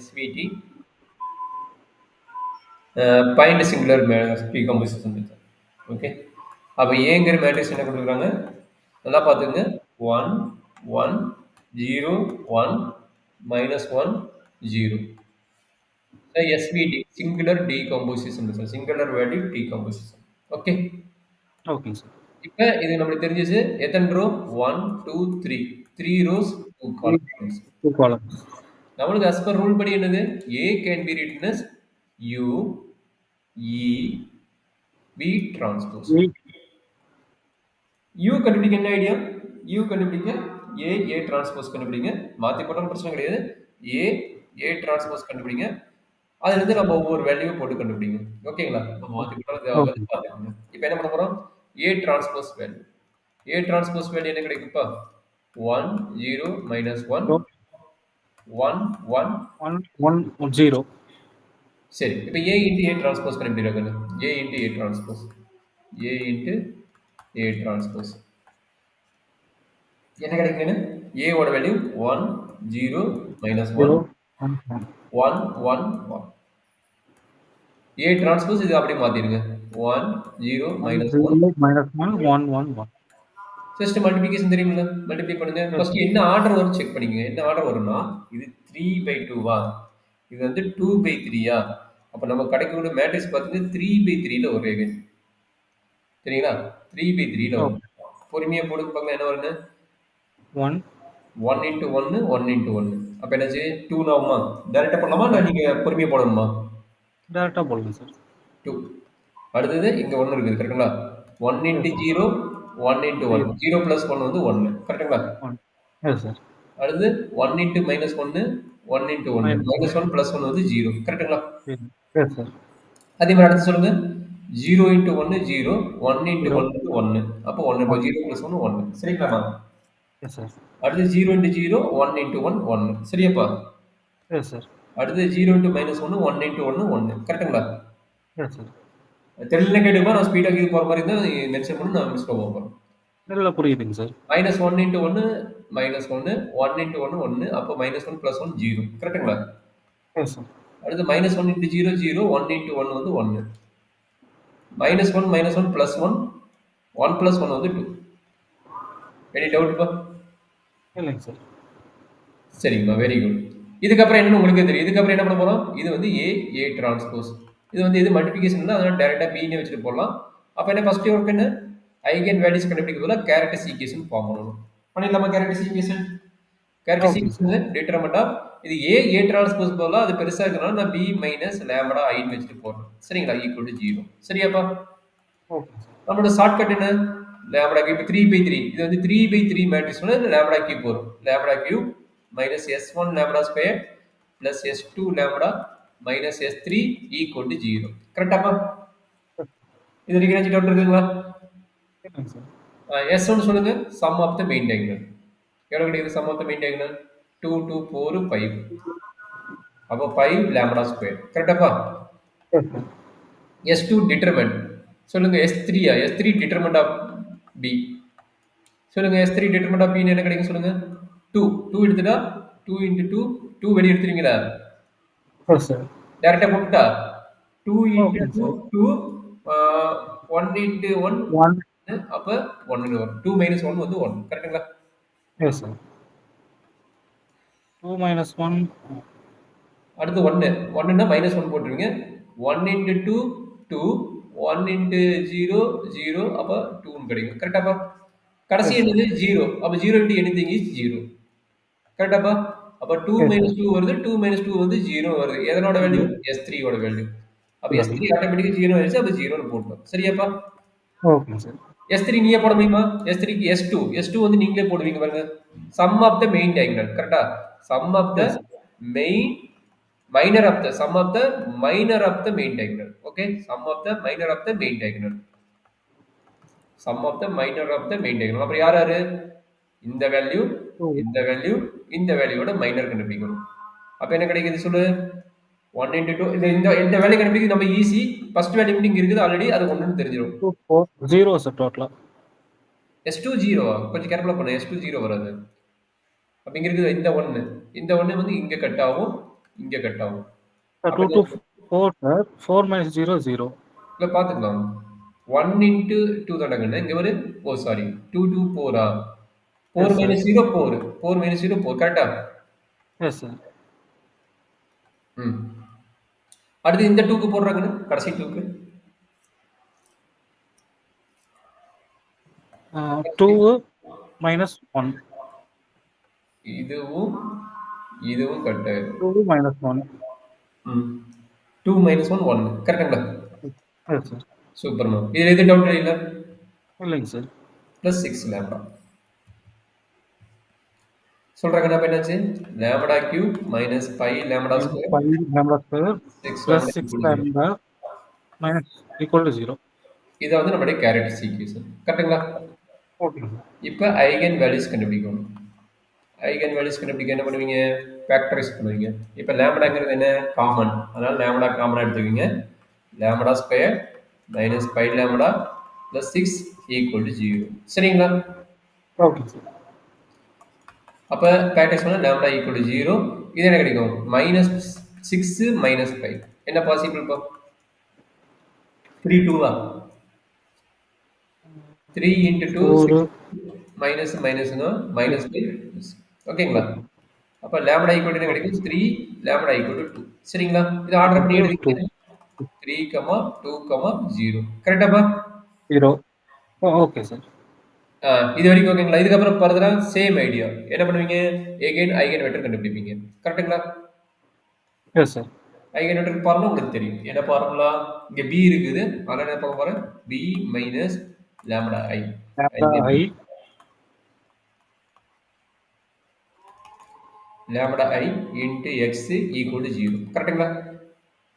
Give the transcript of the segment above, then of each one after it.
SVT point singular decomposition method. Okay, அப்போ ஏங்கிற matrix என்ன கொடுக்குறாங்க நல்லா பார்த்துங்க. 1 1 0 1 -1 0. SVD singular decomposition method, singular value decomposition. Okay ஓகேங்க சார். இப்போ இது நம்மளுக்கு தெரிஞ்சிச்சு. எத்தனை ரோ? 1 2 3 3 rows 2 columns. 2 columns. நம்மளுக்கு as per ரூல் படி என்னது? A can be written as U E B transpose. U கண்டுபிடிக்க என்ன ஐடியா? U கண்டுபிடிக்க A transpose கண்டுபிடிங்க. மாற்றி போட்டாலும் பிரச்சனை கிடையாது. A transpose கண்டுபிடிங்க. அதுலேருந்து நம்ம ஒவ்வொரு வேல்யூ போட்டு கண்டுபிடிங்க. ஓகேங்களா? நம்ம மாற்றி போட்டாலும் தேவையில்லை, பார்த்துக்கோங்க. இப்போ என்ன பண்ண போகிறோம்? A transpose value. A transpose value என்ன கிடைக்குப்பா? 1 0 -1 1 1 1 0. சரி, இப்போ A into A transpose கண்டுபிடிக்கிறாங்க. A into A transpose. A into A transpose என்ன கிடைக்குங்க? A ஓட வேல்யூ 1 0 -1 1 1 1. A transpose இது அப்படியே மாத்திடுங்க. 1 0 -1 1 1 1. ஜஸ்ட் மல்டிப்ளிகேஷன் தெரியுமில்ல? மல்டிப்ளை பண்ணுங்க. ஃபர்ஸ்ட் என்ன ஆர்டர் வரும் செக் பண்ணிக்கங்க. என்ன ஆர்டர் வரும்னா, இது 3/2வா, இது வந்து 2/3யா? அப்போ நம்ம கிடைக்கக்கூடிய மேட்ரிக்ஸ் பார்த்தீங்கன்னா 3/3ல ஒரு ரேகை. சரிங்களா? 3/3ல வரும். பொறுமையா போடுங்க பார்க்கலாம் என்ன வரும்னு. 1 1 into 1 1 into 1. அப்போ என்னாச்சு? 2 ஆகுமா? டைரக்டா பண்ணலாமா இல்லை நீங்க பொறுமையா போடணுமா? டைரக்டா போடுங்க சார். 2. அடுத்தது இங்க 1 இருக்குது கரெக்ட்டுங்களா? 1 into 0 1 into 1. 0 plus 1 வந்து 1. கரெக்ட்டுங்களா? Yes sir. அடுத்து 1 into -1 1 into 1. -1 plus 1 வந்து 0. கரெக்ட்டுங்களா? Yes sir. அதே மாதிரி அடுத்து சொல்லுங்க. 0 into 1 0 1 into 1 வந்து 1. அப்போ 1 இப்போ 0 plus 1 1. சரிங்களாமா? S sir. அடுத்து 0 into 0 1 into 1 1. சரியாப்பா? Yes sir. அடுத்து 0 into -1 1 into 1 1. கரெக்ட்டுங்களா? Yes sir. தெரியல கேட்டுப்பா, நான் ஸ்பீடா கீது போற மாதிரி இருந்தா மென்ஷன் பண்ணி நான் மிஸ் போகிறேன். நல்லா புரியுதுங்க சார். -1 into 1 -1 1 into 1 1. அப்போ -1 plus 1 0. கரெக்ட்டுங்களா? Yes sir. அடுத்து -1 into 0 0 1 into 1 வந்து 1. -1 -1 plus 1 1 plus 1 வந்து 2. எனி டவுட்ப்பா? இல்லைங்க சார். சரிங்கம்மா, வெரி குட். இதுக்கப்புறம் என்னன்னு உங்களுக்கு தெரியும். இதுக்கப்புறம் என்ன பண்ண போறோம்? இது வந்து A டிரான்ஸ்போஸ். இது வந்து இது மல்டிப்ளிகேஷன் தான், அதனால டைரக்டா B-னே வச்சுட்டு போடலாம். அப்போ என்ன ஃபர்ஸ்ட் ஒர்க் என்ன? ஐகன் வேல்யூஸ் கண்டுபிடிக்க பதிலா கேரக்டரிஸ்டிக் ஈக்குவேஷன் ஃபார்ம் பண்ணணும். பண்ணிடலாமா? கேரக்டரிஸ்டிக் ஈக்குவேஷன் டிட்டர்மினன்ட் ஆஃப் இது A டிரான்ஸ்போஸ் பதிலா அது பெருசா இருக்கனால நான் B மைனஸ் லேம்டா ஐன்னு வச்சுட்டு போடுறேன். சரிங்களா? Equal to 0. சரியாப்பா? நம்மளோட ஷார்ட்கட் என்ன? Lambda cube 3/3. இது வந்து 3/3 மேட்ரிக்ஸ் லேம்டா கியூப் வரும். Lambda cube minus S1 lambda square plus S2 lambda minus S3 equal to 0. கரெக்டாப்பா? இது வரைக்கும் ஏதாச்சும் டவுட் இருக்குங்களா? S1 சொல்லுங்க. Sum of the main diagonal எவ்வளவு கிடைக்குது? Sum of the main diagonal 2 2 4 5. அப்போ 5 lambda square. கரெக்டாப்பா? S2 determinant சொல்லுங்க. S3 S3 determinant of B சொல்லுங்க. S3 determinant of B என்ன கிடைக்கும் சொல்லுங்க. 2 எடுத்துட்டா 2 into 2 2 வெளிய எடுத்துறீங்களா? டைரக்டா போட்டுட்டா 2 into 2 1 into 1 அப்ப 1 ன்னு வரும். 2 minus 1 வந்து 1. கரெக்ட்டுங்களா? Yes sir. 2 minus 1 அடுத்து 1 1 ன்னா -1 போட்டுருவீங்க. 1 into 2 2 1 into 0 0 அப்ப 2 ன்னு கிடைக்கும். கரெக்டாப்பா? கடைசி என்னது? 0. அப்ப 0 into anything is 0. கரெக்டாப்பா? அப்ப 2 minus 2 வருது. 2 minus 2 வந்து 0 வருது. எதனோட வேல்யூ? S3 ஓட வேல்யூ. அப்ப S3 ஆட்டோமேட்டிக்கா 0 ஆயிடுச்சு. அப்ப 0 ன்னு போடணும். சரியாப்பா? Okay sir. S3 நீயே போட முடியுமா? S3 க்கு S2 வந்து நீங்களே போடுவீங்க பாருங்க. Sum of the main diagonal. கரெக்ட்டா? Sum of the main minor of the sum of the minor of the main diagonal. Okay? Sum of the minor of the main diagonal. Sum of the minor of the main diagonal. அப்புறம் யார் யாரு? இந்த value இந்த value இந்த வேல்யூவோட minor கண்டுபிடிக்கணும். அப்ப என்ன கிடைக்குது சொல்லு? 1 into 2 இந்த வேல்யூ கண்டுபிடிக்கிறது நம்ம ஈஸி. ஃபர்ஸ்ட் வேல்யூ இங்க இருக்குது ஆல்ரெடி, அது 1 ன்னு தெரிஞ்சிரும். 0 சார் டோட்டலா. S2 0. கொஞ்சம் கேர்ஃபுல்லா பண்ணு. S2 0 வராது. அப்ப இங்க இருக்குது இந்த 1 வந்து இங்க கட் ஆகும். இங்க கட் ஆகும். Sir, அப்ப 2 to 4, sir. 4 minus 0, 0. இல்ல பாத்துக்கலாம். 1 into 2 தானே இங்க ஒரு sorry 2 to 4 4 Yes, sir. minus 0 4 4 minus 0 4 கரெக்டா? Yes, sir. ம். அடுத்து இந்த 2க்கு போடுறாங்கன்னு கடைசி 2க்கு 2 minus 1. இதுவும் இதுவும் கட் ஆயிடும். 2 minus 1. 2 minus 1 1 கரெக்ட்டுங்களா? Yes, sir. சூப்பர்மா. இதுல எது டவுட் இல்ல? இல்லைங்க சார். plus 6 lambda. சொல்றாங்க என்ன என்னாச்சு? lambda cube minus pi lambda square 5 lambda square 6 plus lambda 6 equal to 0. lambda minus equal to 0. இத வந்து நம்மளுடைய கேரக்டரிஸ்டிக் ஈக்குவேஷன். கரெக்ட்டுங்களா? ஓகே. இப்போ ஐகன் வேல்யூஸ் கண்டுபிடிக்கணும். ஐகன் வேல்யூஸ் கண்டுபிடிக்க என்ன பண்ணுவீங்க? ஃபேக்டரைஸ் பண்ணுவீங்க. இப்போ லாம்டாங்கிறது என்ன? காமன். அதனால லாம்டா காமனா எடுத்துக்கீங்க. Lambda square minus 5 lambda plus 6 equal to 0. சரிங்களா? Okay sir. அப்போ ஃபேக்டரைஸ் பண்ணால் லாம்டா ஈக்குவல் டு 0. இது என்ன கிடைக்கும்? Minus 6 minus 5. என்ன பாசிபிள் இப்போ? 3 2 3 into 2 minus minusனா minus 5 ஓகேங்களா? அப்ப lambda equal to என்ன கிடைக்கும்? 3 lambda equal to 2. சரிங்களா? இது ஆர்டர் பண்ணி எழுதிக்கங்க. 3, 2, 0. கரெக்டாப்பா? 0. Okay sir. இது வரைக்கும் ஓகேங்களா? இதுக்கு அப்புறம் ஃபர்தரா சேம் ஐடியா. என்ன பண்ணுவீங்க? again ஐகன் வெக்டர் கண்டுபிடிப்பீங்க. கரெக்ட்டுங்களா? Yes sir. Eigen vector formula உங்களுக்கு தெரியும். என்ன ஃபார்முலா? இங்க b இருக்குது. அதனால என்ன பார்க்க போறேன்? b minus lambda I. lambda I into x equal to 0. கரெக்ட்டுங்களா?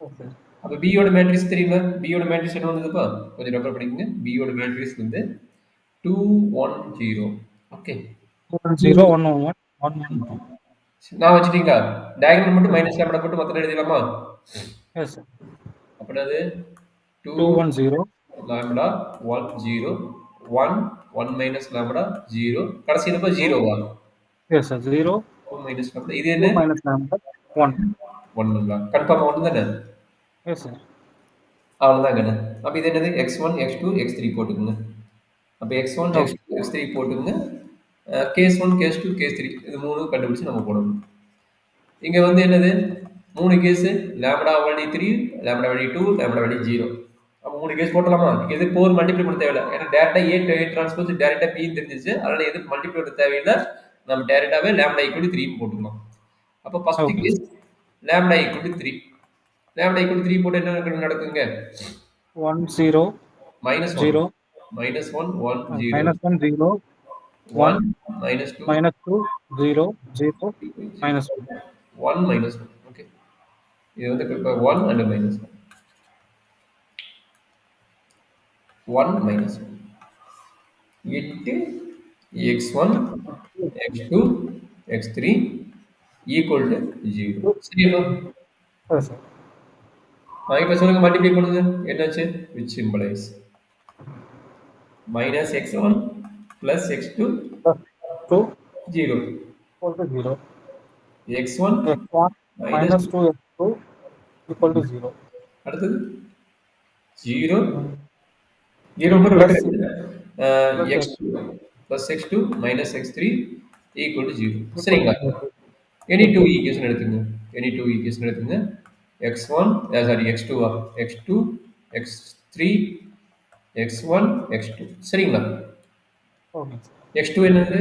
ஓகே. அப்ப b யோட மேட்ரிக்ஸ் தெரியுமா? b யோட மேட்ரிக்ஸ் என்ன வந்ததுப்பா? கொஞ்சம் ரெஃபர் பண்ணிக்கங்க. b யோட மேட்ரிக்ஸ் வந்து 2 1 0. ஓகே. 0 1 1 1 1. நான் வச்சிட்டீங்களா? டயகனல் மட்டும் மைனஸ் லாம்டா போட்டு மொத்தம் எழுதிடலாமா? Yes sir. அப்படினாது 2 1 0 லாம்டா 1 0 1 1 minus லாம்டா 0 கடைசில இப்ப 0 வா? Yes sir. 0 2 minus லாம்டா இது என்ன? 2 minus lambda 1. 1ங்களா? கன்ஃபார்ம் 1 தானே? Yes sir. அவ்வளவுதாங்க. அப்ப இது என்னது? x1 x2 x3 போட்டுக்கங்க. அப்ப x1 x2 x3 போட்டுக்கங்க. கேஸ் 1 கேஸ் 2 கேஸ் 3 இது மூணு கண்டுபிடிச்சு நம்ம போடணும். இங்க வந்து என்னது? மூணு case lambda value 3 lambda value 2 lambda value 0. அப்ப மூணு கேஸ் போடலாமா? இங்க எது 4 மல்டிப்ளை பண்ண தேவையில்லை. ஏன்னா டைரக்டா A டிரான்ஸ்போஸ் டைரக்டா P தெரிஞ்சிச்சு. அதனால எது மல்டிப்ளை பண்ண தேவையில்லை. நம்ம டைரக்டாவே லாம்டா ஈக்குவல் டு 3 போட்டுக்கலாம். அப்ப first case lambda equal to 3. Lambda equal to 3 போட்டு என்ன நடக்குங்க? 1 0 minus 0 minus 1 1 0 minus 1 0 1 minus 2 minus 2 0 0 minus 1 1 minus 1. Okay. இது வந்து இப்ப 1 and minus 1. 1 minus 1 into x1 x2 x3 equal to 0. சரியா? Yes sir. இப்ப சொல்லுங்க மல்டிப்ளை பண்ணுங்க. என்னாச்சு? which symbolize minus x1 plus x2 2 0 equal to 0. x1 x1 minus 2 x2 equal to 0. அடுத்தது 0 0 plus x2 plus x2 minus x3 equal to 0. சரிங்களா? any two equation எடுத்துங்க. any two equation எடுத்துங்க. x1 sorry x2 x2 x3 x1 x2. சரிங்களா? Okay. x2 என்னது?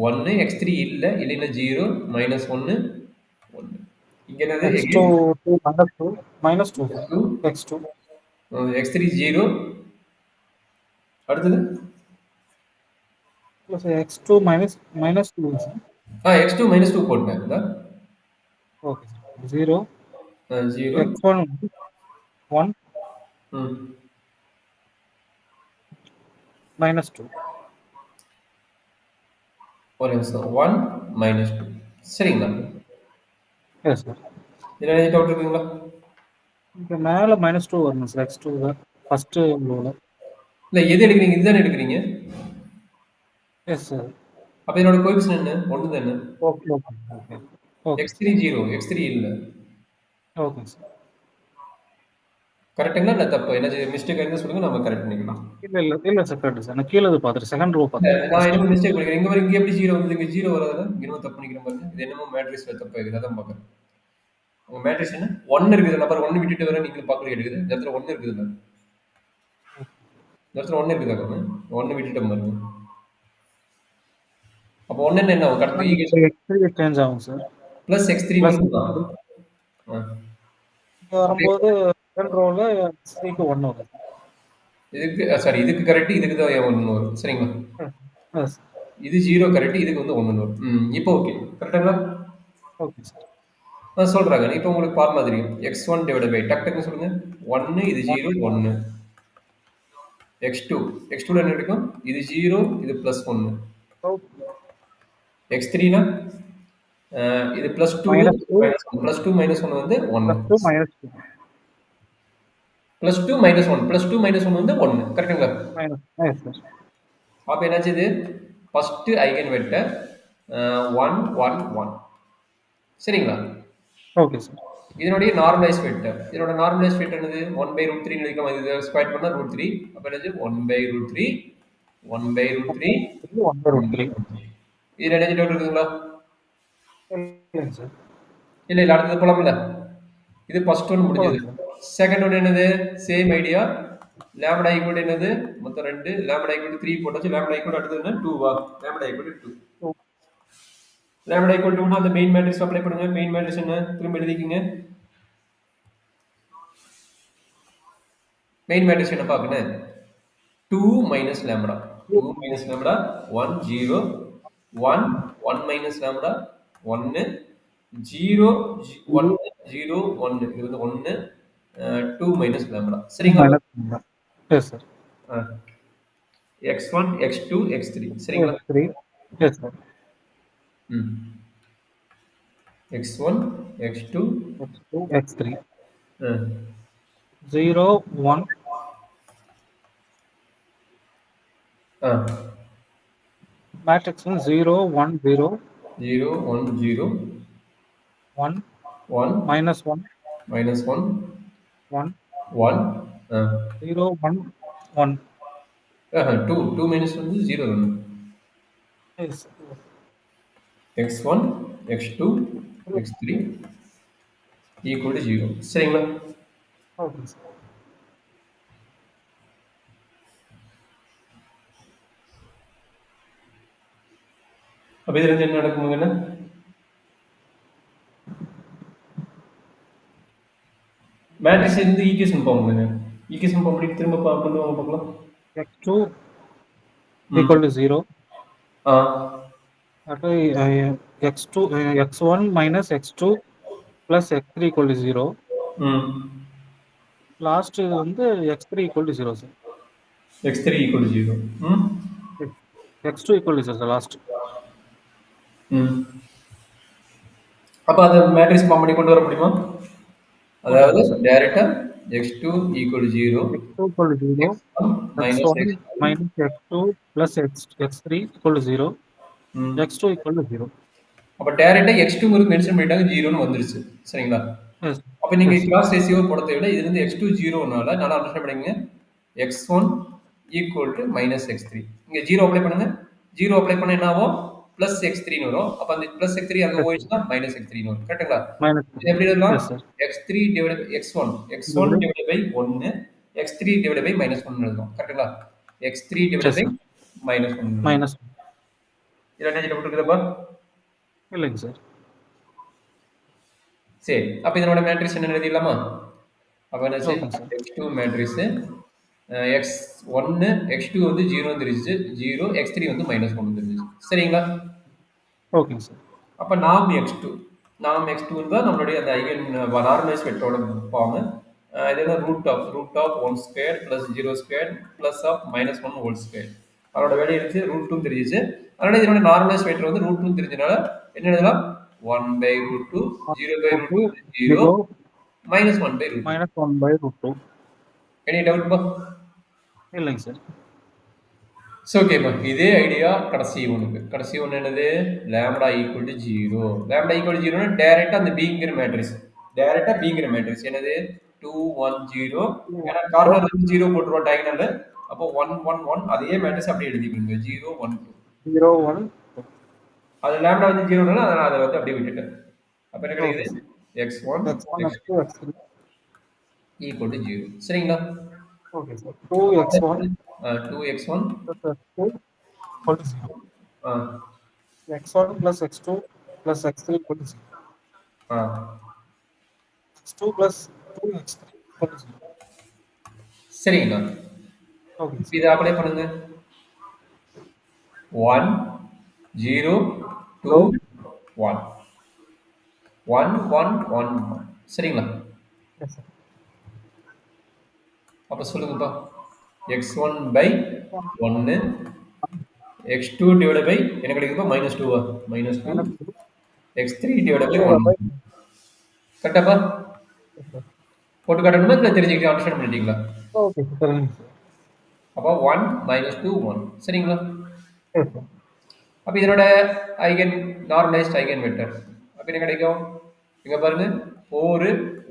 1 x3 இல்ல இல்லனா 0 minus 1 1. இங்க என்னது? x2 2 minus 2 x2 x3 0. அடுத்தது plus x2 minus 2 x2 minus 2 போடுங்க. ஓகே. 0 0 x1 1 minus 2 ஒரு நிமிஷம் 1 minus 2. சரிங்களா? Yes sir. இதுல ஏதாவது டவுட் இருக்குங்களா? இங்க மேல minus 2 வரணும் சார். x2 ஃபர்ஸ்ட் ரோல. இல்ல எது எடுக்கிறீங்க? இதுதானே எடுக்கிறீங்க? S sir. அப்ப இதோட கோஎஃபிஷியன்ட் என்ன? 1 தானே? Okay okay okay. x3 0 x3 இல்ல. ஓகேங்க சார். கரெக்ட்டுங்களா இல்ல தப்பு? என்ன மிஸ்டேக் இருந்தா சொல்லுங்க, நம்ம கரெக்ட் பண்ணிக்கலாம். இல்ல சார் கரெக்ட் சார். நான் கீழ இது பார்த்துட்டேன். செகண்ட் ரோ பார்த்துட்டேன். நான் என்னமோ மிஸ்டேக் பண்ணிக்கிறேன். இங்க பாருங்க, இங்க எப்படி 0 வந்தது? இங்க 0 வராதுல்ல? இங்க என்னமோ தப்பு பண்ணிக்கிறேன் பாருங்க. இது என்னமோ மேட்ரிக்ஸ்ல தப்பா இருக்குது. அதான் பார்க்குறேன். உங்க மேட்ரிக்ஸ் என்ன? 1 இருக்குது. நம்பர் 1 விட்டுட்டு வர நீங்க பார்க்குறீங்க இருக்குது. இந்த இடத்துல 1 இருக்குதுல்ல? இந்த இடத்துல 1 இருக்குதாங்க? 1 விட்டுட்டோம் பாருங்க. அப்போ 1 என்ன ஆகும்? கடத்து ஈக்குவேஷன் x3 சேஞ்ச் ஆகும் சார். பிளஸ் x3 மட்டும்தான். இங்க வரும்போது செகண்ட் ரோல x3க்கு 1 வரும். இதுக்கு சாரி, இதுக்கு கரெக்ட், இதுக்கு தான் 1 வரும். சரிங்களா? எஸ். இது 0 கரெக்ட், இதுக்கு வந்து 1 வரும். இப்போ ஓகே. கரெக்ட்டுங்களா? Okay sir. நான் சொல்றாங்க. இப்போ உங்களுக்கு ஃபார்முலா தெரியும். x1 டிவைடட் பை டக் டக்னு சொல்லுங்க. 1 இது 0 1. x2 x2 என்ன கிடைக்கும்? இது 0 இது பிளஸ் 1. x3 னா இது பிளஸ் 2 மைனஸ் 1. பிளஸ் 2 மைனஸ் 1 வந்து 1. பிளஸ் 2 மைனஸ் 1 பிளஸ் 2 மைனஸ் 1 வந்து 1. கரெக்ட்டுங்களா? அப்போ என்னாச்சு? இது ஃபர்ஸ்ட் ஐகன் வெக்டர் 1 1 1. சரிங்களா? Okay sir. இதனுடைய நார்மலைஸ் வெக்டர். இதனோட நார்மலைஸ் வெக்டர் என்னது? 1/√3 ன்னு எழுதிக்கலாம். இது ஸ்கொயர் பண்ணா √3. அப்ப என்னது? 1/√3 1/√3 1/√3. இதுல என்ன டவுட் இருக்குங்களா? இல்ல சார். இல்ல அடுத்தது போலாம்ல. இது ஃபர்ஸ்ட் ஒன் முடிஞ்சது. செகண்ட் ஒன் என்னது? Same idea. லாம்டா ஈக்குவல் என்னது? மொத்தம் 2. லாம்டா ஈக்குவல் 3 போட்டாச்சு. லாம்டா ஈக்குவல் அடுத்தது என்ன? 2 வா? Lambda equal 2. லாம்டா ஈக்குவல் 2 னா அந்த மெயின் மேட்ரிக்ஸ் அப்ளை பண்ணுங்க. மெயின் மேட்ரிக்ஸ் என்ன? திரும்ப எழுதிக்கங்க. மெயின் மேட்ரிக்ஸ் என்ன பார்க்கணும்? 2 minus lambda. 2 minus lambda 1 0 1 1 minus lambda 1 0 1 0 1 இது வந்து 1 2 minus lambda. சரிங்களா? Yes sir. x1 x2 x3. சரிங்களா? x3 yes sir. x1 x2 x3 0 1 matrix 0 1 0 0 1 0 1 1 minus 1 minus 1 1 1 0 1 1 2 2 minus 1 is 0 1. yes. x1 x2 x3 equal to 0. சரிங்களா? Okay sir. அப்ப இதுல இருந்து என்ன நடக்குமுங்க? Matrix இருந்து ஈக்குவேஷன் ஃபார்முங்க. ஈக்குவேஷன் ஃபார்ம் பண்ணி திரும்ப பண்ணுவாங்க பார்க்கலாம். x2 equal to 0. அப்ப x2 x1 minus x2 plus x3 equal to 0. Last வந்து x3 equal to 0 sir. x3 equal to 0. x2 equal to 0 sir last. அப்ப அத மேட்ரிக்ஸ் ஃபார்ம் பண்ணி கொண்டு வர முடியுமா? அதாவது டைரக்டா x2 equal to 0 x2 equal to 0 x1 minus x2 plus x3 equal to 0 x2 equal to 0. அப்ப டைரக்டா x2 ங்கிறது மென்ஷன் பண்ணிட்டாங்க 0 ன்னு வந்துருச்சு. சரிங்களா? அப்ப நீங்க கிராஸ் ரேஷியோ போட தேவையில்லை. இது வந்து x2 0னால நல்லா அண்டர்ஸ்டாண்ட் பண்ணுங்க. x1 equal to minus x3. இங்க 0 அப்ளை பண்ணுங்க. 0 அப்ளை பண்ணா என்ன ஆகும்? பிளஸ் x3 ன்னு வரும். அப்ப அந்த பிளஸ் x3 அங்க போயிடுச்சுனா மைனஸ் x3 ன்னு வரும். கரெக்ட்டுங்களா? இது எப்படி எழுதலாம்? x3 divided by x1 divided by 1 x3 divided by minus 1 ன்னு எழுதலாம். கரெக்ட்டுங்களா? x3 divided by minus 1 இதுல என்ன டவுட் இருக்குதா? இல்லைங்க சார். சரி, அப்ப இதனோட மேட்ரிக்ஸ் என்ன எழுதிடலாமா? அப்ப என்னாச்சு? x2 மேட்ரிக்ஸ் x1 x2 வந்து 0 வந்துருச்சு, 0 x3 வந்து -1 வந்துருச்சு. சரிங்களா? ஓகேங்க சார். அப்ப நாம் x2 தான் நம்மளுடைய அந்த ஐகன் நார்மலைஸ் வெக்டரோட ஃபார்ம். இது என்ன root of 1 square + 0 square + -1 whole square. அதோட வேல்யூ இருக்கு √2 தெரிஞ்சிச்சு. அதனால இதோட நார்மலைஸ் வெக்டர் வந்து √2 தெரிஞ்சனால என்ன எழுதலாம்? 1/√2 0/√2 0 -1/√2. எனி டவுட் பா? இல்லைங்க சார். சோ ஓகேப்பா, இதே ஐடியா கடைசி ஒன்று என்னது? Lambda equal to 0. Lambda equal to 0னா டைரக்டா அந்த பிங்கிற மேட்ரிக்ஸ் டைரக்டா பிங்கிற மேட்ரிக்ஸ் என்னது 2 1 0 ஏன்னா கார்னர்ல இருந்து 0 போட்டுருவோம் டயகனல்ல அப்போ 1 1 1 அதே மேட்ரிக்ஸ் அப்படியே எழுதிக்கோங்க 0 1 2 0 1 அது லாம்டா வந்து 0 னா அதை வந்து அப்படியே விட்டுட்டேன் அப்ப என்ன கிடைக்குது x1 x2 x3 equal to 0 சரிங்களா okay sir 2x1 2x1 x2 equal to 0 ஆ x1 plus x2 plus x3 equal to 0 ஆ x2 plus 2x3 equal to 0 சரிங்களா ஓகே இதை அப்ளை பண்ணுங்க 1 0 2 1 1 1 1 சரிங்களா எஸ் சார் அப்ப சொல்லுங்கப்பா x1 by 1 x2 divided by என்ன கிடைக்குதுப்பா -2 -2 x3 divided by 1 கரெக்டாப்பா போட்டு காட்டணுமா இல்லை தெரிஞ்சுக்கிட்டு அண்டர்ஸ்டாண்ட் பண்ணிட்டீங்களா ஓகே சார் அப்போ 1 -2 1 சரிங்களா எஸ் சார் அப்போ இதனோட ஐகன் நார்மலைஸ்ட் ஐகன் வெக்டர் அப்போ என்ன கிடைக்கும் இங்க பாருங்க 4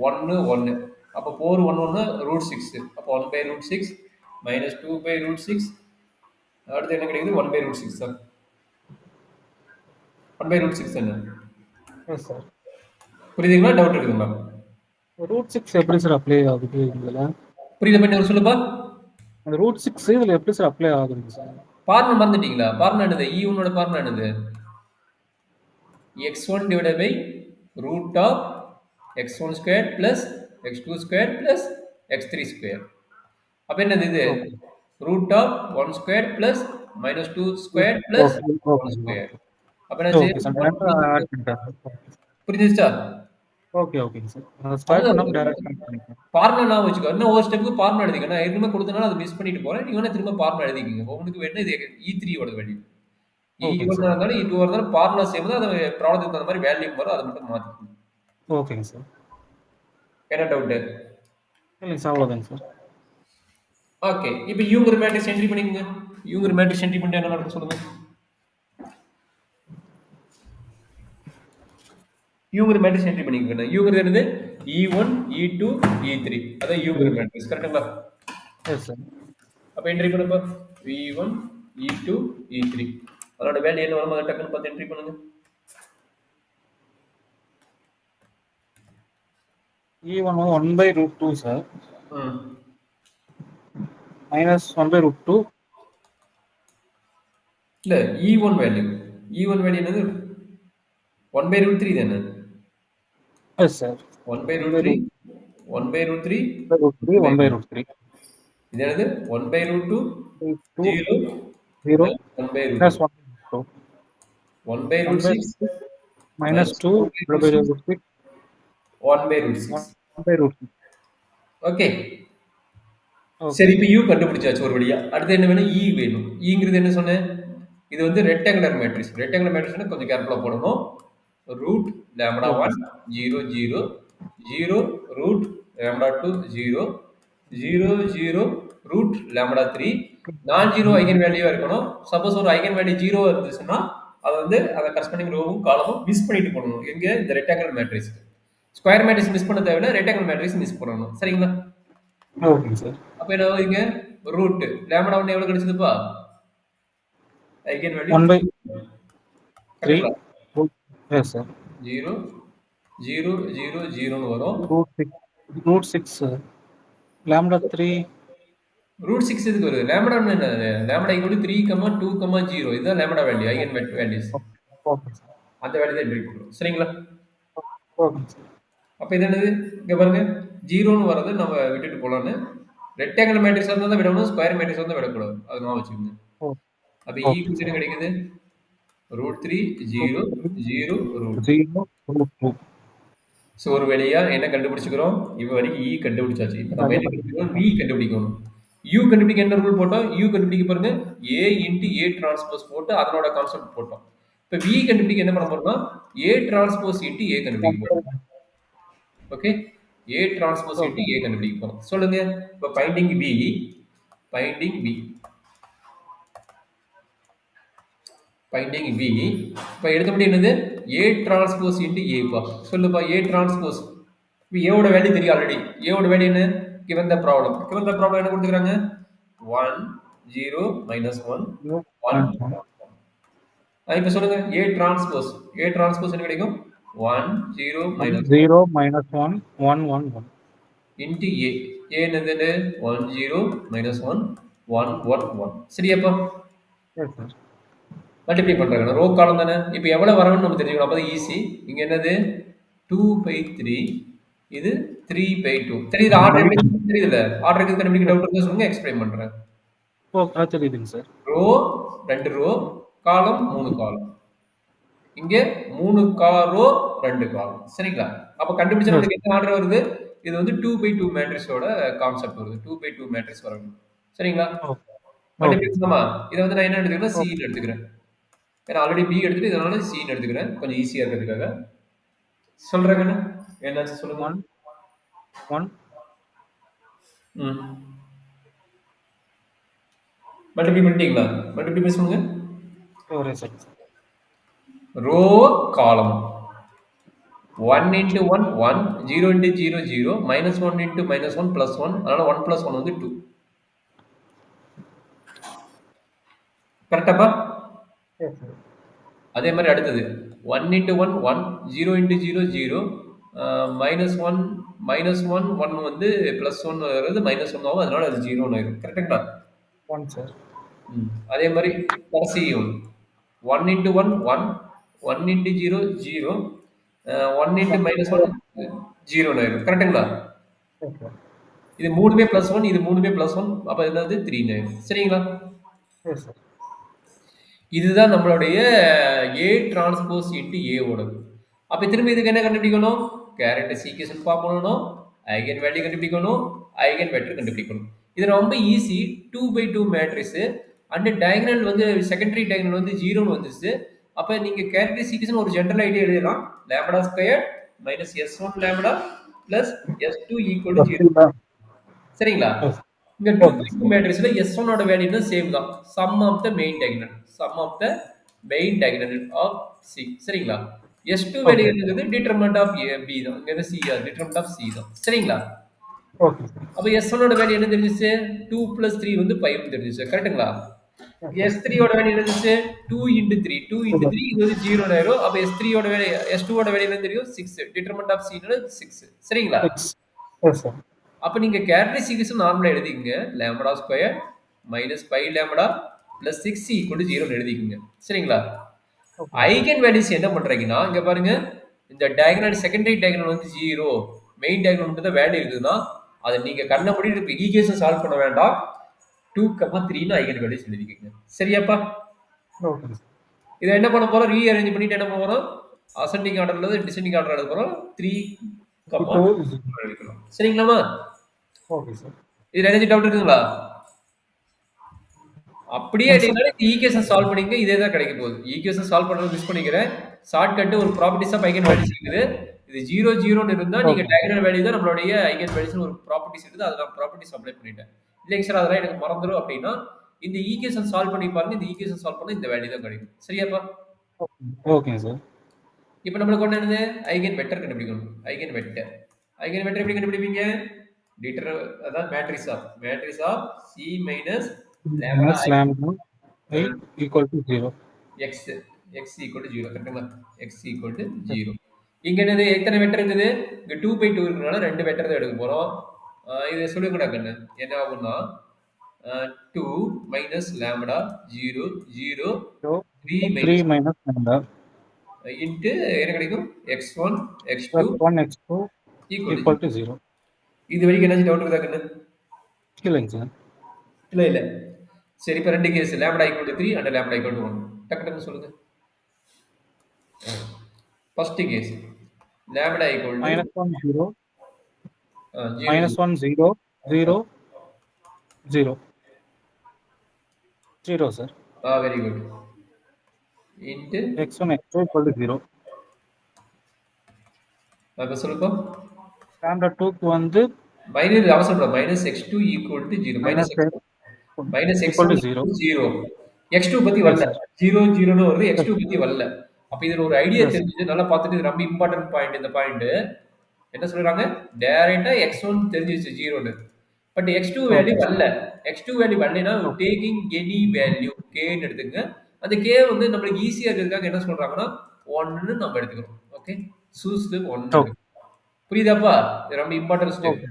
1 1 அப்போ 4 1 1 √6 அப்போ 1/√6 -2/√6 அடுத்து என்ன கிடைக்குது 1/√6 சார் 1/√6 என்ன எஸ் சார் புரியுதுங்களா டவுட் இருக்குதுங்களா √6 எப்படி சார் அப்ளை ஆகுது இதுல புரியுது பண்ணி ஒரு சொல்லுப்பா அந்த √6 இதுல எப்படி சார் அப்ளை ஆகுதுங்க சார் பார்முலா மறந்துட்டீங்களா பார்முலா என்னது E1 பார்முலா என்னது x1 divided by root of x1 square plus x2 square plus x3 square அப்ப என்னது இது root of 1 square plus -2 square plus 1 square அப்ப என்ன புரிஞ்சுச்சா ஓகே ஓகேங்க சார் ஸ்கொயர் பண்ணாம டைரக்ட் பண்ணிக்கலாம் ஃபார்முலா நான் வச்சுக்கோ இன்னும் ஒரு ஸ்டெப்புக்கு ஃபார்முலா எழுதிக்க நான் எதுவுமே கொடுத்தனால அதை மிஸ் பண்ணிட்டு போறேன் நீங்க வேணா திரும்ப ஃபார்முலா எழுதிக்கிங்க உங்களுக்கு வேணும் இது E3 ஓட வேல்யூ E1 இருந்தாலும் E2 இருந்தாலும் ஃபார்முலா சேம் தான் அது ப்ராப்ளத்துக்கு தகுந்த மாதிரி வேல்யூ வரும் அதை மட்டும் மாத்திக்கணும் ஓகேங்க சார் என்ன டவுட் இல்லைங்க சார் அவ்வளோதாங்க சார் ஓகே இப்போ யூங்கிற மேட்ரிக்ஸ் என்ட்ரி பண்ணிக்கங்க யூங்கிற மேட்ரிக்ஸ் என்ட்ரி பண்ணிட்டு என்ன நடக்கும் சொல்லுங்க யூங்கிற மேட்ரிக்ஸ் என்ட்ரி பண்ணிக்கங்க யூங்கிற என்னது E1 E2 E3 அதான் யூங்கிற மேட்ரிக்ஸ் கரெக்ட்டுங்களா எஸ் சார் அப்ப என்ட்ரி பண்ணுப்பா V1 E2 E3 அதோட வேல்யூ என்ன வரும் அதை டக்குன்னு பார்த்து என்ட்ரி பண்ணுங்க E1 1/√2 சார் -1/√2 இல்ல E1 வேல்யூ என்னது 1/√3 தானே எஸ் சார் 1/√3 1/√3 1/√3 இது என்னது 1/√2 0 0 1/√2 1/√6 -2/√6 1/√6 ஓகே சரி இப்போ U கண்டுபிடிச்சாச்சு ஒரு வழியா அடுத்து என்ன வேணும் E வேணும் Eங்கிறது என்ன சொன்னேன் இது வந்து ரெக்டாங்குலர் மேட்ரிக்ஸ்னா கொஞ்சம் கேர்ஃபுல்லா போடணும் root λ1 0 0 0 root λ2 0 0 0 root λ3 நான் ஜீரோ ஐகன் வேல்யூவா இருக்கணும் சப்போஸ் ஒரு ஐகன் வேல்யூ 0 இருந்துச்சுன்னா அது வந்து அதை கரஸ்பாண்டிங் ரோவும் காலமும் மிஸ் பண்ணிட்டு போடணும் எங்க இந்த rectangular matrix square matrix miss பண்ண தேவையில்ல ரெக்டாங்குலர் மேட்ரிக்ஸ் மிஸ் பண்ணணும் சரிங்களா ஓகே சார் அப்ப என்ன ஆகுதுங்க ரூட் λ1 எவ்வளவு கிடைச்சதுப்பா ஐகன் வேல்யூ 1/3 எஸ் சார் 0 0 0 0 னு வரும் √6 λ3 √6 எதுக்கு வருது λ1 என்ன λ = 3, 2, 0 இதுதான் λ value eigen values okay sir அந்த வேல்யூ தான் என்ட்ரி பண்றோம் சரிங்களா ஓகே சார் அப்ப இது என்னது இங்க பாருங்க 0 னு வரது நம்ம விட்டுட்டு போலாம்னு ரெக்டாங்குலர் மேட்ரிக்ஸ் இருந்தா தான் விடணும் ஸ்கொயர் மேட்ரிக்ஸ் இருந்தா விடக்கூடாது அது நான் வச்சுக்கோங்க அப்ப E க்கு என்ன கிடைக்குது √3 0 0 0 சோ ஒரு வழியா என்ன கண்டுபிடிச்சுக்கிறோம் இப்போ வரைக்கும் E கண்டுபிடிச்சாச்சு இப்போ நம்ம என்ன கண்டுபிடிக்கணும் V கண்டுபிடிக்கணும் U கண்டுபிடிக்க என்ன ரூல் போட்டோம் U கண்டுபிடிக்க பாருங்க A × A டிரான்ஸ்போஸ் போட்டு அதனோட கான்செப்ட் போட்டோம் இப்போ V கண்டுபிடிக்க என்ன பண்ண போறோம்னா A டிரான்ஸ்போஸ் × A கண்டுபிடிக்க போறோம் ஓகே A டிரான்ஸ்போஸ் × A கண்டுபிடிக்க போறோம் சொல்லுங்க இப்போ ஃபைண்டிங் V இப்போ எடுத்தபடி என்னது A டிரான்ஸ்போஸ் × A பா சொல்லுப்பா A டிரான்ஸ்போஸ் இப்போ ஏவோட வேல்யூ தெரியும் ஆல்ரெடி. ஏவோட வேல்யூ என்ன? given the problem. given the problem என்ன கொடுத்துக்கிறாங்க? 1 0 minus 1 1. இப்போ சொல்லுங்க A transpose. A transpose என்ன கிடைக்கும்? 1 0 minus 0 minus 1 1 1 1 into A. A என்னது? 1 0 minus 1 1 1 1. சரியாப்பா? Yes sir. மல்டிப்ளை பண்றாங்க. ரோ காலம் தானே. இப்போ எவ்வளவு வரணும்னு நம்ம தெரிஞ்சுக்கணும். அப்போ ஈஸி. இங்க என்னது? 2/3. இது 3/2. தெரியுது ஆர்டர் எப்படி தெரியுதுல? ஆர்டர் எதுக்கு கண்டுபிடிக்க டவுட் இருந்தா சொல்லுங்க, எக்ஸ்பிளைன் பண்றேன். ஓ தெரியுதுங்க சார். ரோ 2 ரோ, காலம் 3 காலம். இங்க 3 ரோ 2 காலம். சரிங்களா? அப்ப கண்டுபிடிச்சா நமக்கு என்ன ஆர்டர் வருது? இது வந்து 2/2 மேட்ரிக்ஸோட கான்செப்ட் வருது. 2/2 மேட்ரிக்ஸ் வரணும். சரிங்களா? மல்டிப்ளிகேஷன்மா இத வந்து நான் என்ன எடுத்துக்கிறேன்? C ன்னு எடுத்துக்கிறேன். ஏன்னா ஆல்ரெடி B எடுத்துட்டு இதனால C ன்னு எடுத்துக்கிறேன். கொஞ்சம் ஈஸியா இருக்கிறதுக்காக. சொல்றேங்க என்னாச்சு சொல்லுங்க. 1 மல்டிப்ளை பண்ணிட்டீங்களா? மல்டிப்ளை பண்ணுங்க. ஒரே செகண்ட். ரோ காலம் 1 into 1 1 0 into 0 0 minus 1 into minus 1 plus 1 அதனால 1 plus 1 வந்து 2. கரெக்டாப்பா? அதே மாதிரி அடுத்தது 1 into 1 1 0 into 0 0 minus 1 1 வந்து plus 1 வருது minus 1 ஆகும், அதனால அது 0 ஆயிடும். கரெக்ட்டுங்களா? 1 சார். அதே மாதிரி கடைசி 1 into 1 1 1 into 0 0 1 into minus 1 0 ஆயிடும். கரெக்ட்டுங்களா? இது மூணுமே பிளஸ் 1, இது மூணுமே பிளஸ் 1, அப்ப என்னது 3 ஆயிடும். சரிங்களா? இதுதான் நம்மளுடைய A டிரான்ஸ்போஸ் இன்டு A ஓடது. அப்ப திரும்ப இதுக்கு என்ன கண்டுபிடிக்கணும்? கேரக்டரிஸ்டிக் ஈக்குவேஷன் பார்க்கணும், ஐகன் வேல்யூ கண்டுபிடிக்கணும், ஐகன் வெக்டர் கண்டுபிடிக்கணும். இது ரொம்ப ஈஸி. 2/2 மேட்ரிக்ஸ் அண்ட் டயகனல் வந்து செகண்டரி டயகனல் வந்து 0 ன்னு வந்துச்சு. அப்ப நீங்க கேரக்டரிஸ்டிக் ஈக்குவேஷன் ஒரு ஜெனரல் ஐடியா எழுதலாம். Lambda square minus S1 lambda plus S2 equal to 0. சரிங்களா? இங்க 2/2 மேட்ரிக்ஸ்ல S1 ஓட வேல்யூ என்ன சேம் தான். Sum of the main diagonal, sum of the main diagonal of C. சரிங்களா? S2 வேல்யூ என்னது? டிட்டர்மினன்ட் ஆஃப் B தான். இங்க என்ன C ஆ? டிட்டர்மினன்ட் ஆஃப் C தான். சரிங்களா? ஓகே. அப்ப S1 ஓட வேல்யூ என்ன தெரிஞ்சிச்சு? 2 + 3 வந்து 5 ன்னு தெரிஞ்சிச்சு. கரெக்ட்டுங்களா? S3 ஓட வேல்யூ என்ன தெரிஞ்சிச்சு? 2 * 3 2 * 3 இது வந்து 0 ஆயிரும். அப்ப S3 ஓட வேல்யூ S2 ஓட வேல்யூ என்ன தெரியும்? 6. டிட்டர்மினன்ட் ஆஃப் C னா 6. சரிங்களா? Yes sir. அப்ப நீங்க கேரக்டரிஸ்டிக் ஈக்குவேஷன் நார்மலா எழுதிக்கங்க. Lambda square minus 5 lambda plus 6 equal to 0 ன்னு எழுதிக்கங்க. சரிங்களா? ஐகன் வேல்யூஸ் என்ன பண்றீங்கன்னா இங்க பாருங்க, இந்த டயகனல் செகண்டரி டயகனல் வந்து 0, மெயின் டயகனல் மட்டும் தான் வேல்யூ இருக்குதுன்னா அதை நீங்க கண்ண மூடி ஈக்குவேஷன் சால்வ் பண்ண வேண்டாம். 2, 3 ன்னு ஐகன் வேல்யூஸ் எழுதிக்கங்க. சரியாப்பா? ஓகே. இத என்ன பண்ண போறோம்? ரீஅரேஞ்ச் பண்ணிட்டு என்ன பண்ண போறோம்? அசெண்டிங் ஆர்டர்ல இருந்து டிசெண்டிங் ஆர்டர் எழுத போறோம். 3, 2 எழுதிக்கலாம். சரிங்களாமா? Okay sir. இது எனர்ஜி டவுட் இருக்குங்களா? அப்படியே எழுதினால இந்த ஈக்குவேஷன் சால்வ் பண்ணீங்க, இதே தான் கிடைக்க போகுது. ஈக்குவேஷன் சால்வ் பண்றது மிஸ் பண்ணிக்கிறேன். ஷார்ட்கட் ஒரு ப்ராப்பர்ட்டிஸ் ஆஃப் ஐகன் வேல்யூஸ் இருக்குது. இது 0 0 ன்னு இருந்தா நீங்க டயகனல் வேல்யூ தான் நம்மளுடைய ஐகன் வேல்யூஸ் ஒரு ப்ராப்பர்ட்டிஸ் இருக்குது. அத நான் ப்ராப்பர்ட்டிஸ் அப்ளை பண்ணிட்டேன். இல்லைங்க சார் அதெல்லாம் எனக்கு மறந்துரும் அப்படின்னா இந்த ஈக்குவேஷன் சால்வ் பண்ணி பாருங்க. இந்த ஈக்குவேஷன் சால்வ் பண்ணா இந்த வேல்யூ தான் கிடைக்கும். சரியாப்பா? Okay sir. இப்போ நம்மளுக்கு ஒண்ணு என்னது? ஐகன் வெக்டர் கண்டுபிடிக்கணும். ஐகன் வெக்டர் எப்படி கண்டுபிடிப்பீங்க? அதான் matrix of C minus lambda equal to 0. x equal to 0. கரெக்ட்டுங்களா? x equal to 0. இங்க என்னது? எத்தனை வெக்டர் இருக்குது? இங்க 2/2 இருக்கனால ரெண்டு வெக்டர் தான் எடுக்க போறோம். இதை சொல்லுங்கடா கண்ணு. என்ன ஆகும்னா 2 minus lambda 0 0 3 minus lambda into என்ன கிடைக்கும்? x1 x2 x2 equal to 0. இது வரைக்கும் என்ன டவுட் இருக்கா கண்ணு? இல்லைங்க சார். இல்ல சரி. இப்போ ரெண்டு case lambda equal to 3 and lambda equal to 1. டக்கு சொல்லுங்க. First case lambda equal to -1 0 -1 0 0 0 0 sir. Very good. Into x1 x2 equal to 0. அப்ப சொல்லுங்க. லாம்டா 2 க்கு வந்து மைனஸ் அவசரப்பட -x2 equal to 0 -x1 0 x2 பத்தி வரல. 0 0 ன்னு வருது. x2 பத்தி வரல. அப்ப இதுல ஒரு ஐடியா தெரிஞ்சது நல்லா பார்த்துட்டு ரொம்ப இம்பார்ட்டன்ட் பாயிண்ட். இந்த பாயிண்ட் என்ன சொல்றாங்க? டைரக்டா x1 தெரிஞ்சிருச்சு 0ன்னு. But x2 value okay sir. வரல. x2 வேல்யூ வரலைன்னா ஓகே. டேக்கிங் எனி வேல்யூ kன்னு எடுத்துக்கங்க. அந்த k வந்து நம்மளுக்கு ஈஸியா இருக்கிறதுக்காக என்ன சொல்றாங்கன்னா 1ன்னு நம்ம எடுத்துக்கிறோம். ஓகே. Choose 1 okay. எடுத்துக்கிறோம். புரியுதாப்பா? இது ரொம்ப important step. Okay.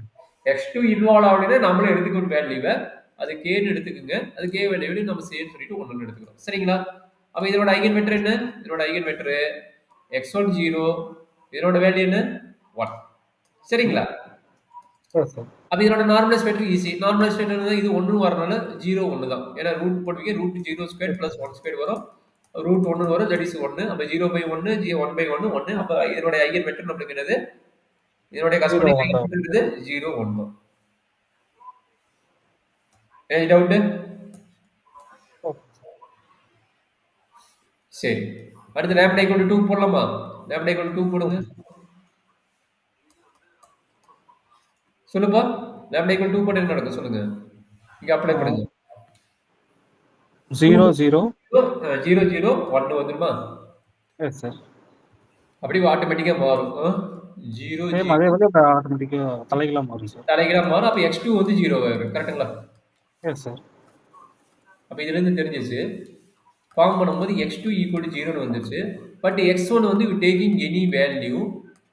x2 involve ஆகலைன்னா நம்மளே எடுத்துக்கணும் வேல்யூவை. அது kன்னு எடுத்துக்கங்க. அது k வேல்யூ நம்ம சேம் சொல்லிட்டு 1ன்னு எடுத்துக்கிறோம். சரிங்களா? அப்ப இதோட ஐகன் வெக்டர் என்ன? இதோட ஐகன் வெக்டர் x1 0, இதோட வேல்யூ என்ன? 1. சரிங்களா? சரி சார். அப்ப இதோட normalise vector easy. Normalise vector இது 1 வரனால 0 1 தான். ஏன்னா ரூட் போடுவீங்க ரூட் 0 ஸ்கொயர் பிளஸ் 1 ஸ்கொயர் வரும். ரூட் 1 வரும் தட் இஸ் 1. அப்ப 0/1 1/1 1. அப்ப இதோட ஐகன் வெக்டர் நமக்கு என்னது? இதோட கரஸ்பாண்டிங் ஐகன் வெக்டர் என்னது? 0 1 தான். Any doubt? சரி. அடுத்து lambda equal to 2 போடலாமா? lambda equal to 2 போடுங்க. சொல்லுப்பா. lambda equal to 2 போட்டு என்ன நடக்கும் சொல்லுங்க. இங்க அப்ளை பண்ணுங்க. 0 0 0 0 1 வந்துருமா? Yes sir. அப்படியே ஆட்டோமேட்டிக்கா மாறும். 0 சேம் 0 அதே வந்து ஆட்டோமேட்டிக்கா தலைகீழா மாறும் சார். தலைகீழா மாறும். அப்ப x2 வந்து 0 ஆயிரும். கரெக்ட்டுங்களா? Yes sir. அப்ப இதுல இருந்து தெரிஞ்சிச்சு. ஃபார்ம் பண்ணும்போது x2 equal to 0 ன்னு வந்துருச்சு. பட் x1 வந்து டேக்கிங் எனி வேல்யூ.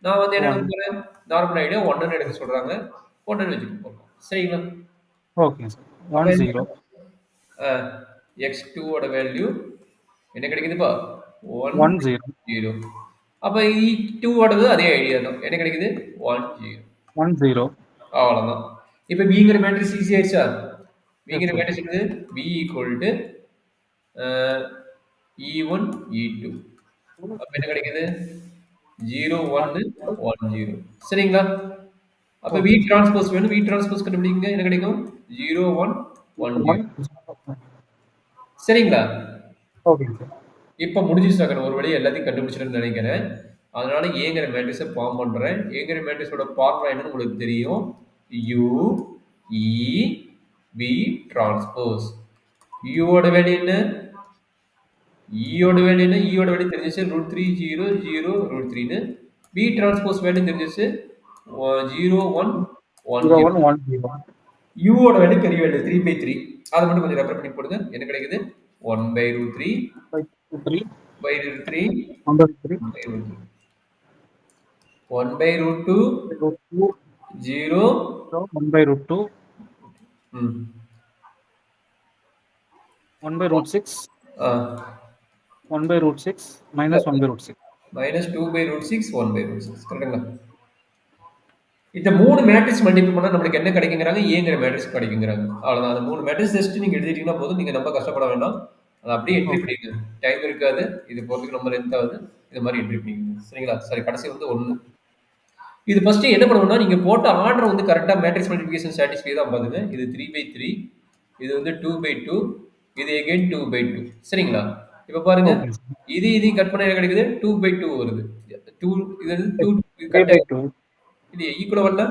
நான் வந்து என்ன எடுக்கிறேன்? நார்மல் ஐடியா 1 ன்னு எடுக்க சொல்றாங்க. 1 ன்னு வெச்சுட்டு போறோம். சரிங்களா? Okay sir. 1 0. x2 ஓட வேல்யூ என்ன கிடைக்குதுப்பா? 1 0. 0. அப்ப e2 ஓடது அதே ஐடியா தான். என்ன கிடைக்குது? 1 0. 1 0. அவ்வளவுதான். இப்ப bங்கிற மேட்ரிக்ஸ் ஈஸி ஆயிடுச்சா? bங்கிற மேட்ரிக்ஸ் என்னது? b equal to e1 e2. அப்ப என்ன கிடைக்குது? 0 1 1 0. சரிங்களா? அப்ப v டிரான்ஸ்போஸ் வேணும். v டிரான்ஸ்போஸ் கண்டுபிடிங்க. என்ன கிடைக்கும்? 0 1 1 0. சரிங்களா? Okay sir. இப்ப முடிஞ்சிச்சு. ஒரு வழியா எல்லாத்தையும் கண்டுபிடிச்சிட்டேன்னு நினைக்கிறேன். அதனால ஏங்கிற மேட்ரிக்ஸை ஃபார்ம் பண்றேன். ஏங்கிற மேட்ரிக்ஸோட ஃபார்முலா என்னன்னு உங்களுக்கு தெரியும். u e v transpose. u ஓட வேல்யூ என்ன? e ஓட வேல்யூ என்ன? e ஓட வேல்யூ தெரிஞ்சிச்சு √3 0 0 √3 ன்னு. v டிரான்ஸ்போஸ் வேல்யூ தெரிஞ்சிச்சு 0 1 1 0. u ஓட வேல்யூ பெரிய வேல்யூ 3/3. அதை மட்டும் கொஞ்சம் ரெஃபர் பண்ணி போடுங்க. என்ன கிடைக்குது? 1/√3 1/√3 1/√2 0 1/√2 1/√6 1/√6 minus 1/√6 minus 2/√6 1/√6. கரெக்ட்டுங்களா? இந்த மூணு மேட்ரிக்ஸ் மல்டிபிள் பண்ணா நமக்கு என்ன கிடைக்குங்கறாங்க? ஏங்கிற மேட்ரிக்ஸ் கிடைக்குங்கறாங்க. அவ்வளவுதான். அந்த மூணு மேட்ரிக்ஸ் ஜஸ்ட் நீங்க எழுதிட்டீங்கன்னா போதும். நீங்க ரொம்ப கஷ்டப்பட வேண்டாம். அதை அப்படியே என்ட்ரி பண்ணிக்கங்க. டைம் இருக்காது. இது போறதுக்கு நம்ம லென்த் ஆகுது. இது மாதிரி என்ட்ரி பண்ணிக்கங்க. சரிங்களா? சரி, கடைசி வந்து 1. இது ஃபர்ஸ்ட் என்ன பண்ணுவோம்னா, நீங்க போட்ட ஆர்டர் வந்து கரெக்டா மேட்ரிக்ஸ் மல்டிப்ளிகேஷன் சாட்டிஸ்ஃபை தான் பாருங்க. இது 3/3, இது வந்து 2/2, இது again 2/2. சரிங்களா? இப்ப பாருங்க, இது கட் பண்ணா என்ன கிடைக்குது? 2/2 வருது. 2 இது 2 கட் ஆயிடுச்சு. இது ஈக்குவல் வரல.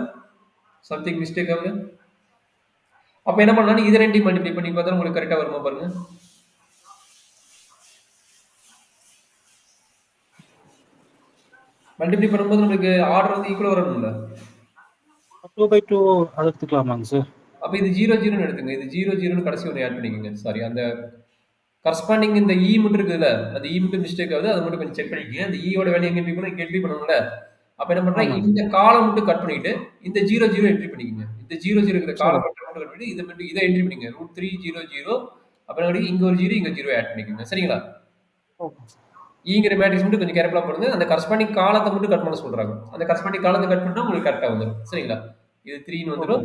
சம்திங் மிஸ்டேக் ஆகுது. அப்ப என்ன பண்ணலாம்? இது ரெண்டையும் மல்டிப்ளை பண்ணி பார்த்தா உங்களுக்கு கரெக்டா வருமா பாருங்க. மல்டிப்ளை பண்ணும்போது நமக்கு ஆர்டர் வந்து ஈக்குவல் வரணும்ல. 2/2 அது எடுத்துக்கலாமாங்க சார்? அப்ப இது 0 0 ன்னு எடுத்துங்க. இது 0 0 ன்னு கடைசி ஒன்னு ஆட் பண்ணிக்கங்க. சாரி, அந்த கரஸ்பாண்டிங் இந்த e மட்டும் இருக்குதுல, அந்த e மட்டும் மிஸ்டேக் ஆகுது. அதை மட்டும் கொஞ்சம் செக் பண்ணிக்கங்க. அந்த e ஓட வேல்யூ எங்க என்ட்ரி பண்ணனும்? இங்க என்ட்ரி பண்ணனும்ல. அப்ப என்ன பண்றேன்? இந்த காலம் மட்டும் கட் பண்ணிட்டு இந்த 0 0 என்ட்ரி பண்ணிக்கங்க. இந்த 0 0 இருக்கிற காலம் மட்டும் கட் பண்ணிட்டு இதை என்ட்ரி பண்ணிக்கங்க. √3 0 0. அப்புறம் இங்க ஒரு 0 இங்க 0 ஆட் பண்ணிக்கங்க. சரிங்களா? ஈங்கிற மேட்ரிக்ஸ் மட்டும் கொஞ்சம் கேர்ஃபுல்லா பண்ணுங்க. அந்த கரஸ்பாண்டிங் காலத்தை மட்டும் கட் பண்ண சொல்றாங்க. அந்த கரஸ்பாண்டிங் காலத்தை கட் பண்ணா உங்களுக்கு கரெக்டா வந்துரும். சரிங்களா? இது 3 ன்னு வந்துரும்.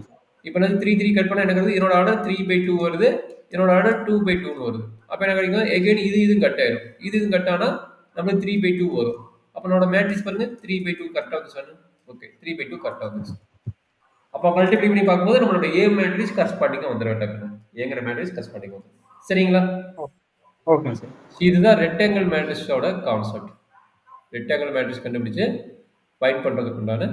இப்போ நான் 3 3 கட் பண்ணா என்ன வருது? இதோட ஆர்டர் 3/2 வருது. இதோட ஆர்டர் 2/2 ன்னு வருது. அப்ப என்ன கிடைக்கும்? அகைன் இது கட் ஆயிரும். இது கட் ஆனா நமக்கு 3/2 வரும். அப்ப நம்மளோட மேட்ரிக்ஸ் பாருங்க 3/2 கரெக்டா வந்துச்சு. ஓகே, 3/2 கரெக்டா வந்துச்சு. அப்ப மல்டிப்ளை பண்ணி பார்க்கும்போது நம்மளோட A மேட்ரிக்ஸ் கரஸ்பாண்டிங்கா வந்துரும். ஏங்கிற மேட்ரிக்ஸ் கரஸ்பாண்டிங்கா வந்துரும். சரிங்களா? Okay sir. இதுதான் ரெக்டாங்கிள் மேட்ரிக்ஸோட கான்செப்ட். ரெக்டாங்கிள் மேட்ரிக்ஸ் கண்டுபிடிச்சு ஃபைண்ட் பண்றதுக்கு உண்டான